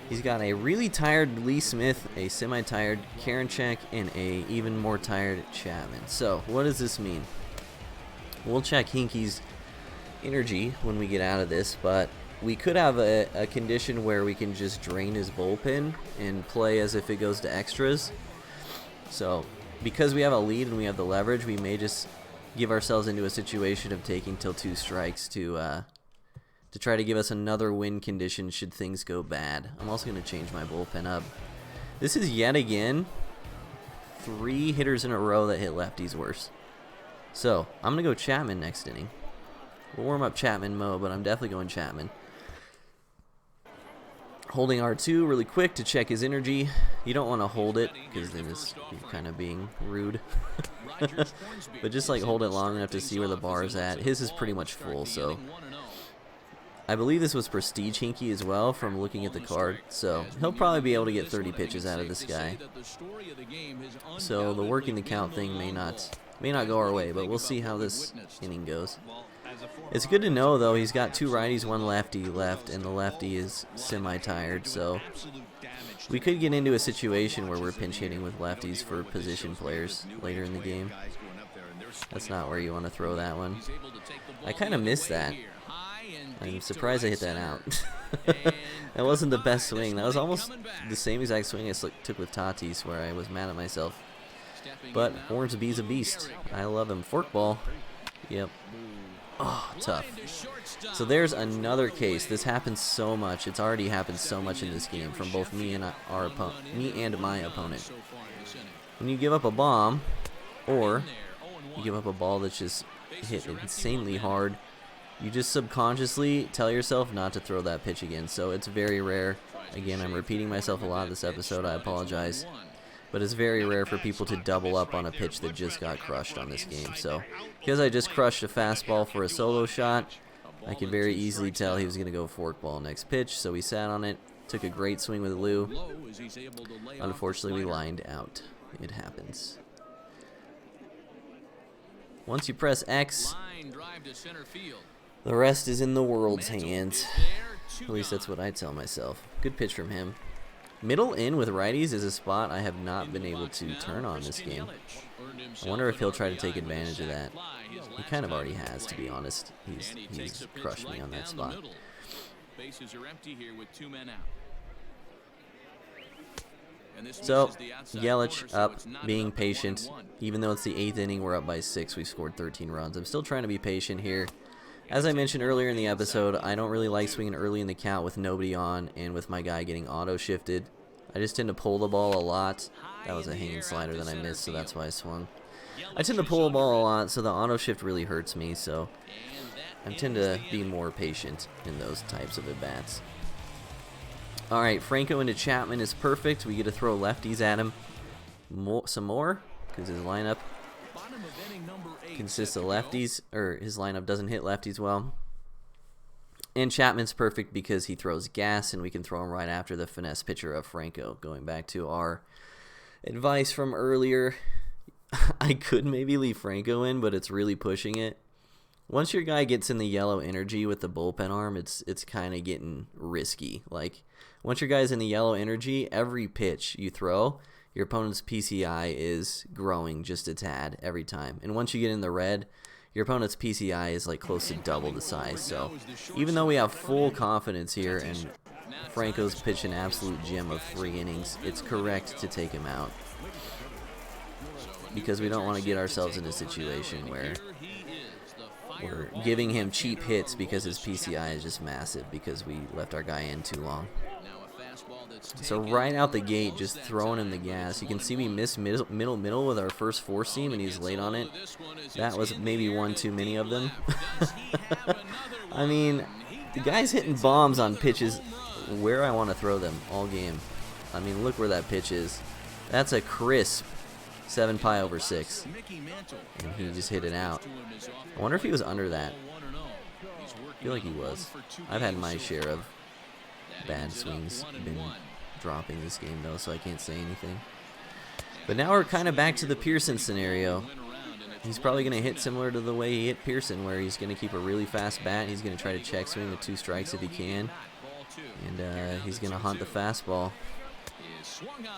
He's got a really tired Lee Smith, a semi-tired Karinchak, and a even more tired Chapman. So what does this mean? We'll check Hinkie's energy when we get out of this, but we could have a condition where we can just drain his bullpen and play as if it goes to extras. So because we have a lead and we have the leverage, we may just give ourselves into a situation of taking till 2 strikes to try to give us another win condition should things go bad. I'm also going to change my bullpen up. This is yet again 3 hitters in a row that hit lefties worse. So I'm going to go Chapman next inning. We'll warm up Chapman mode, but I'm definitely going Chapman. Holding R2 really quick to check his energy. You don't want to hold it because then you're kind of being rude. But just like hold it long enough to see where the bar is at. His is pretty much full, so I believe this was Prestige Hinkie as well from looking at the card. So he'll probably be able to get 30 pitches out of this guy. So the working the count thing may not go our way, but we'll see how this inning goes. It's good to know, though, he's got 2 righties, 1 lefty left, and the lefty is semi-tired, so we could get into a situation where we're pinch hitting with lefties for position players later in the game. That's not where you want to throw that one. I kind of missed that. I'm surprised I hit that out. That wasn't the best swing. That was almost the same exact swing I took with Tatis, where I was mad at myself. But Hornsby's a beast. I love him. Forkball. Yep. Oh, tough. So there's another case. This happens so much. It's already happened so much in this game from both me and my opponent. When you give up a bomb, or you give up a ball that's just hit insanely hard, you just subconsciously tell yourself not to throw that pitch again. So it's very rare. Again, I'm repeating myself a lot this episode. I apologize. But it's very rare for people to double up on a pitch that just got crushed on this game. So because I just crushed a fastball for a solo shot, I could very easily tell he was going to go forkball next pitch. So we sat on it, took a great swing with Lou. Unfortunately, we lined out. It happens. Once you press X, the rest is in the world's hands. At least that's what I tell myself. Good pitch from him. Middle in with righties is a spot I have not been able to turn on this game. I wonder if he'll try to take advantage of that. He kind of already has, to be honest. He's crushed me on that spot. So, Yelich up, being patient. Even though it's the 8th inning, we're up by 6. We've scored 13 runs. I'm still trying to be patient here. As I mentioned earlier in the episode, I don't really like swinging early in the count with nobody on and with my guy getting auto-shifted. I just tend to pull the ball a lot. That was a hanging slider that I missed, so that's why I swung. I tend to pull the ball a lot, so the auto-shift really hurts me, so I tend to be more patient in those types of at-bats. Alright, Franco into Chapman is perfect. We get to throw lefties at him. Some more, because his lineup consists of lefties, or his lineup doesn't hit lefties well. And Chapman's perfect because he throws gas, and we can throw him right after the finesse pitcher of Franco. Going back to our advice from earlier, I could maybe leave Franco in, but it's really pushing it. Once your guy gets in the yellow energy with the bullpen arm, it's kind of getting risky. Like, once your guy's in the yellow energy, every pitch you throw, your opponent's PCI is growing just a tad every time. And once you get in the red, your opponent's PCI is like close to double the size. So even though we have full confidence here and Franco's pitched an absolute gem of 3 innings, it's correct to take him out. Because we don't want to get ourselves in a situation where we're giving him cheap hits because his PCI is just massive because we left our guy in too long. So right out the gate, just throwing him the gas. You can see we missed middle with our first 4-seam, and he's late on it. That was maybe one too many of them. I mean, the guy's hitting bombs on pitches where I want to throw them all game. I mean, look where that pitch is. That's a crisp 7 pi over 6, and he just hit it out. I wonder if he was under that. I feel like he was. I've had my share of bad swings been dropping this game though, so I can't say anything. But now we're kind of back to the Pearson scenario. He's probably going to hit similar to the way he hit Pearson, where he's going to keep a really fast bat. He's going to try to check swing with 2 strikes if he can, and he's going to hunt the fastball.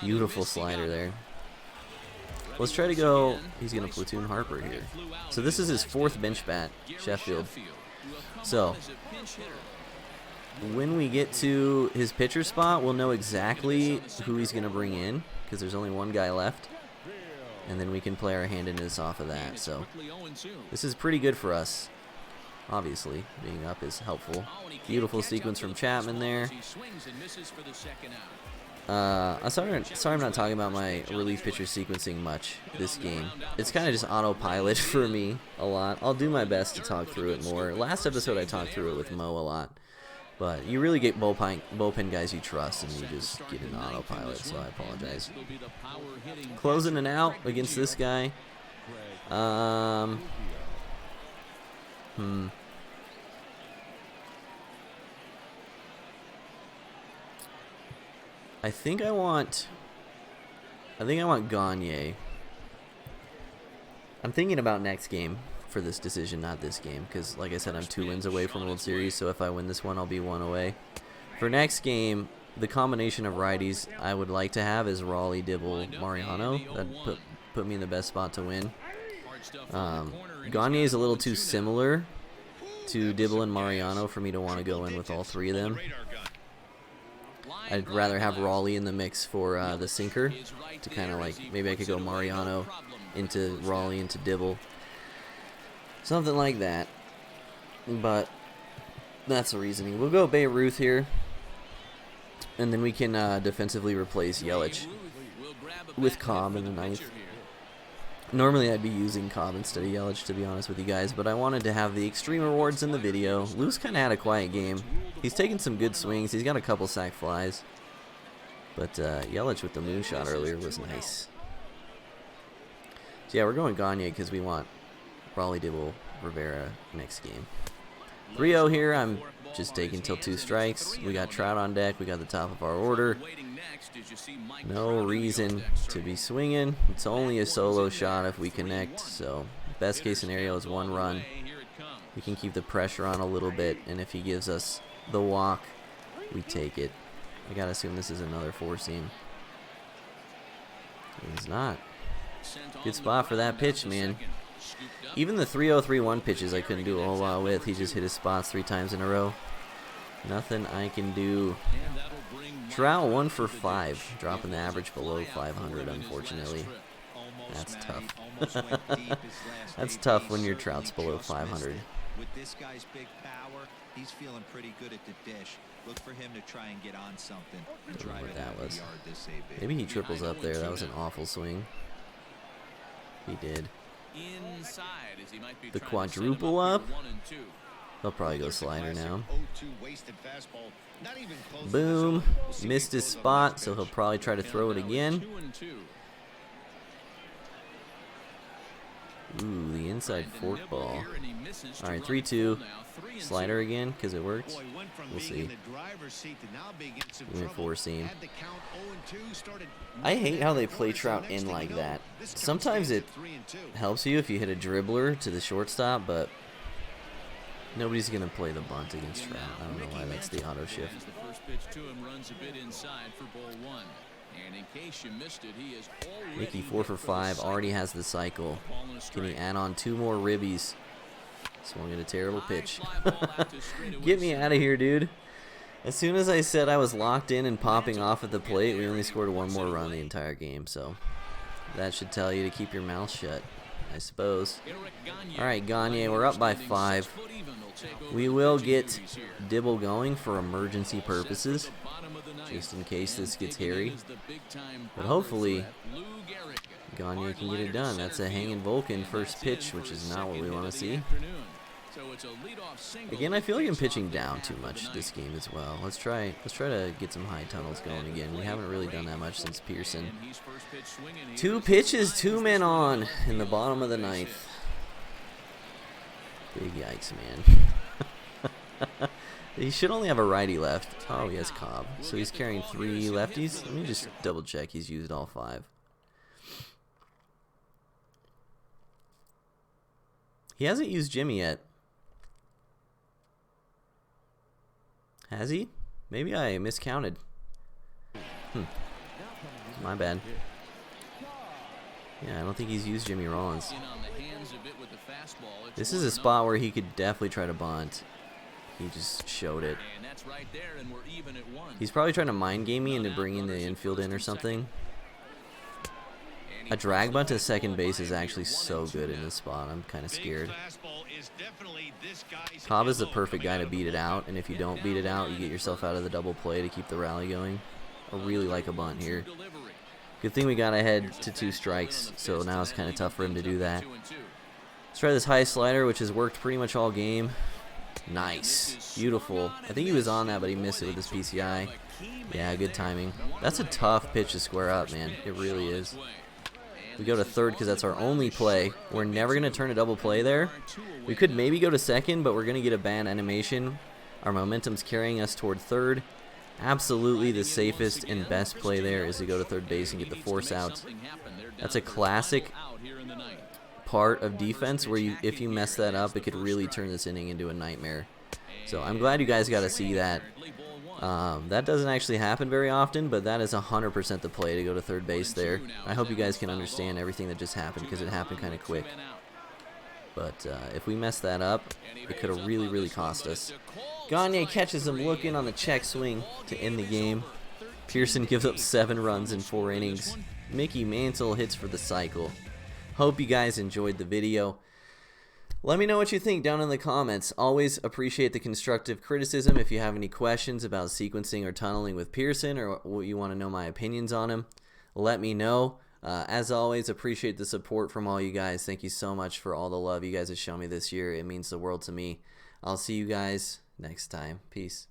Beautiful slider there. Let's try to go. He's going to platoon Harper here. So this is his 4th bench bat, Sheffield. So when we get to his pitcher spot, we'll know exactly who he's going to bring in because there's only one guy left. And then we can play our hand into this off of that. So this is pretty good for us. Obviously, being up is helpful. Beautiful sequence from Chapman there. Sorry I'm not talking about my relief pitcher sequencing much this game. It's kind of just autopilot for me a lot. I'll do my best to talk through it more. Last episode I talked through it with Mo a lot. But you really get bullpen guys you trust, and you just get an autopilot, so I apologize. Closing it out against this guy. I think I want Gagne. I'm thinking about next game for this decision, not this game, because like I said, I'm 2 wins away from World Series, so if I win this one, I'll be 1 away. For next game, the combination of righties I would like to have is Raleigh, Dibble, Mariano. That'd put me in the best spot to win. Gagne is a little too similar to Dibble and Mariano for me to want to go in with all 3 of them. I'd rather have Raleigh in the mix for the sinker to kind of like, maybe I could go Mariano into Raleigh into Dibble. Something like that. But that's the reasoning. We'll go Bayreuth here. And then we can defensively replace Yelich with Cobb in the 9th. Normally I'd be using Cobb instead of Yelich, to be honest with you guys, but I wanted to have the extreme rewards in the video. Lou's kind of had a quiet game. He's taken some good swings. He's got a couple sac flies. But Yelich with the moonshot earlier was nice. So yeah, we're going Gagne because we want Raleigh, Dibble, Rivera next game. 3-0 here. I'm just taking till 2 strikes. We got Trout on deck. We got the top of our order. No reason to be swinging. It's only a solo shot if we connect. So best case scenario is 1 run. We can keep the pressure on a little bit, and if he gives us the walk, we take it. I gotta assume this is another 4-seam. It's not. Good spot for that pitch, man. Even the 3-0, 3-1 pitches I couldn't do a whole lot with. He just hit his spots 3 times in a row. Nothing I can do. Trout 1 for 5, dropping the average below 500, unfortunately. That's tough. That's tough when your Trout's below 500. With this guy's big power, he's feeling pretty good at the dish. Look for him to try and get on something. I don't know what that was. Maybe he triples up there. That was an awful swing. He did. The quadruple up. They'll probably go slider now. Boom. Missed his spot, so he'll probably try to throw it again. Ooh, the inside fork ball. All right, 3-2. Slider again, because it works. We'll see. We went 4-seam. I hate how they play Trout in like that. Sometimes it helps you if you hit a dribbler to the shortstop, but nobody's going to play the bunt against Trout. I don't know why that's the auto shift. And in case you missed it, he is already Mickey 4 for 5, already has the cycle. Can he add on 2 more ribbies? Swung at a terrible pitch. Get me out of here, dude. As soon as I said I was locked in and popping off at the plate, we only scored 1 more run the entire game, so that should tell you to keep your mouth shut, I suppose. Alright, Gagne, we're up by 5. We will get Dibble going for emergency purposes, just in case this gets hairy. But hopefully, Gagne can get it done. That's a hanging Vulcan first pitch, which is not what we want to see. Again, I feel like I'm pitching down too much this game as well. Let's try to get some high tunnels going again. We haven't really done that much since Pearson. 2 pitches, 2 men on in the bottom of the 9th. Big yikes, man. He should only have a righty left. Oh, he has Cobb. So he's carrying 3 lefties. Let me just double check. He's used all 5. He hasn't used Jimmy yet. Has he? Maybe I miscounted. My bad. Yeah, I don't think he's used Jimmy Rollins. This is a spot where he could definitely try to bunt. He just showed it. He's probably trying to mind game me into bringing the infield in or something. A drag bunt to second base is actually so good in this spot. I'm kind of scared. Cobb is the perfect guy to beat it out, and if you don't beat it out, you get yourself out of the double play to keep the rally going. I really like a bunt here. Good thing we got ahead to 2 strikes, so now it's kind of tough for him to do that. Let's try this high slider, which has worked pretty much all game. Nice. Beautiful. I think he was on that, but he missed it with his PCI. Yeah, good timing. That's a tough pitch to square up, man. It really is. We go to third because that's our only play. We're never going to turn a double play there. We could maybe go to second, but we're going to get a bad animation. Our momentum's carrying us toward third. Absolutely the safest and best play there is to go to third base and get the force out. That's a classic part of defense where if you mess that up, it could really turn this inning into a nightmare. So I'm glad you guys got to see that. That doesn't actually happen very often, but that is 100% the play to go to third base there. I hope you guys can understand everything that just happened because it happened kind of quick. But if we mess that up, it could have really, really cost us. Gagne catches him looking on the check swing to end the game. Pearson gives up 7 runs in 4 innings. Mickey Mantle hits for the cycle. Hope you guys enjoyed the video. Let me know what you think down in the comments. Always appreciate the constructive criticism. If you have any questions about sequencing or tunneling with Pearson, or you want to know my opinions on him, let me know. As always, appreciate the support from all you guys. Thank you so much for all the love you guys have shown me this year. It means the world to me. I'll see you guys next time. Peace.